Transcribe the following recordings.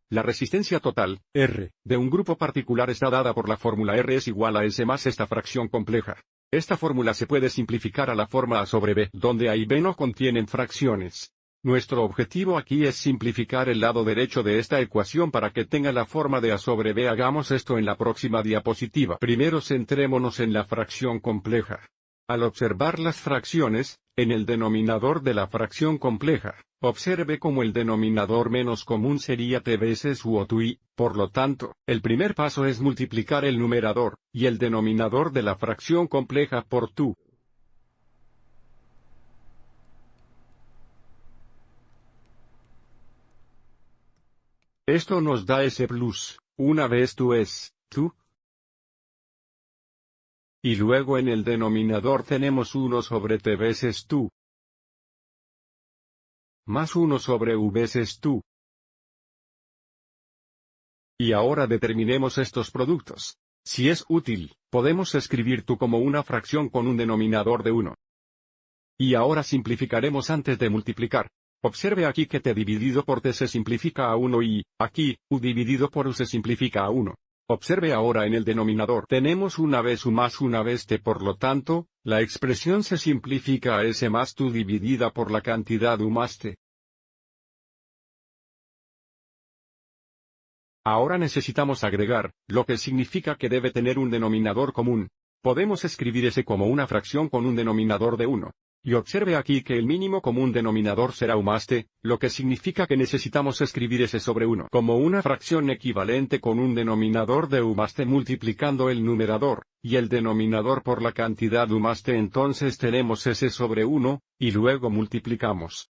la resistencia total, R, de un grupo particular está dada por la fórmula R es igual a S más esta fracción compleja. Esta fórmula se puede simplificar a la forma A sobre B, donde A y B no contienen fracciones. Nuestro objetivo aquí es simplificar el lado derecho de esta ecuación para que tenga la forma de A sobre B. Hagamos esto en la próxima diapositiva. Primero centrémonos en la fracción compleja. Al observar las fracciones, en el denominador de la fracción compleja, observe cómo el denominador menos común sería t veces u o tu i, por lo tanto, el primer paso es multiplicar el numerador, y el denominador de la fracción compleja por tu. Esto nos da S plus, una vez tu es, tu. Y luego en el denominador tenemos 1 sobre t veces tu. Más 1 sobre u veces tu. Y ahora determinemos estos productos. Si es útil, podemos escribir tu como una fracción con un denominador de 1. Y ahora simplificaremos antes de multiplicar. Observe aquí que t dividido por t se simplifica a 1 y, aquí, u dividido por u se simplifica a 1. Observe ahora en el denominador tenemos una vez u más una vez t, por lo tanto, la expresión se simplifica a s más tu dividida por la cantidad u más t. Ahora necesitamos agregar, lo que significa que debe tener un denominador común. Podemos escribir s como una fracción con un denominador de 1. Y observe aquí que el mínimo común denominador será u más t, lo que significa que necesitamos escribir s sobre 1 como una fracción equivalente con un denominador de u más t multiplicando el numerador, y el denominador por la cantidad u más t. Entonces tenemos s sobre 1, y luego multiplicamos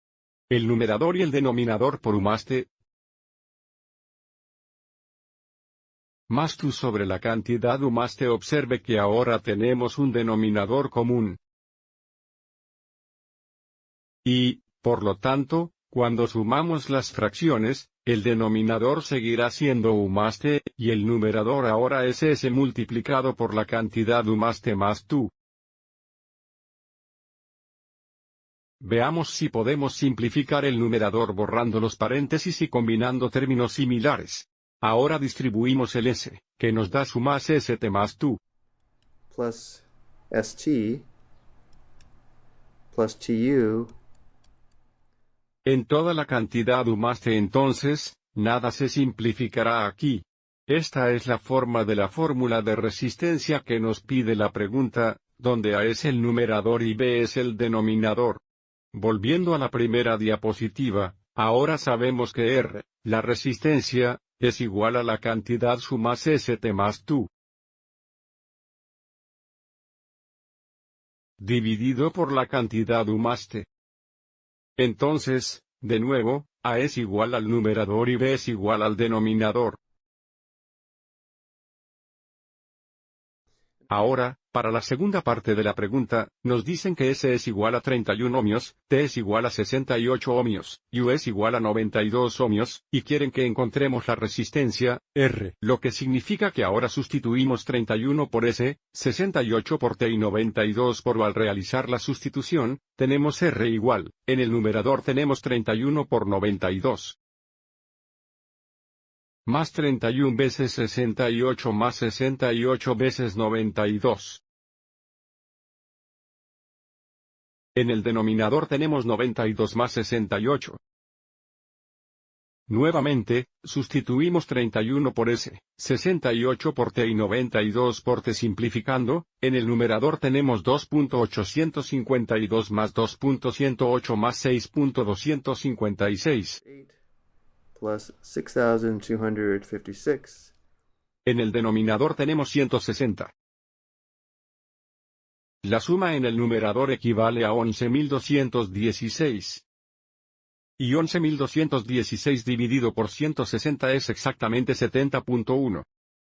el numerador y el denominador por u más t, más tu sobre la cantidad u más t. Observe que ahora tenemos un denominador común. Y, por lo tanto, cuando sumamos las fracciones, el denominador seguirá siendo u más t, y el numerador ahora es s multiplicado por la cantidad u más t más tu. Veamos si podemos simplificar el numerador borrando los paréntesis y combinando términos similares. Ahora distribuimos el s, que nos da su más st más tu. Plus st plus tu. En toda la cantidad u más t. Entonces, nada se simplificará aquí. Esta es la forma de la fórmula de resistencia que nos pide la pregunta, donde A es el numerador y B es el denominador. Volviendo a la primera diapositiva, ahora sabemos que R, la resistencia, es igual a la cantidad su más st más tu, dividido por la cantidad u más t. Entonces, de nuevo, A es igual al numerador y B es igual al denominador. Ahora, para la segunda parte de la pregunta, nos dicen que S es igual a 31 ohmios, T es igual a 68 ohmios, y U es igual a 92 ohmios, y quieren que encontremos la resistencia, R, lo que significa que ahora sustituimos 31 por S, 68 por T y 92 por U. Al realizar la sustitución, tenemos R igual, en el numerador tenemos 31 por 92. Más 31 veces 68 más 68 veces 92. En el denominador tenemos 92 más 68. Nuevamente, sustituimos 31 por S, 68 por T y 92 por T simplificando, en el numerador tenemos 2.852 más 2.108 más 6.256. Plus 6,256. En el denominador tenemos 160. La suma en el numerador equivale a 11.216. Y 11.216 dividido por 160 es exactamente 70.1.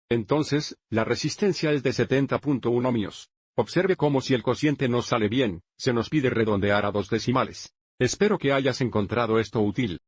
Entonces, la resistencia es de 70.1 ohmios. Observe cómo si el cociente no sale bien, se nos pide redondear a 2 decimales. Espero que hayas encontrado esto útil.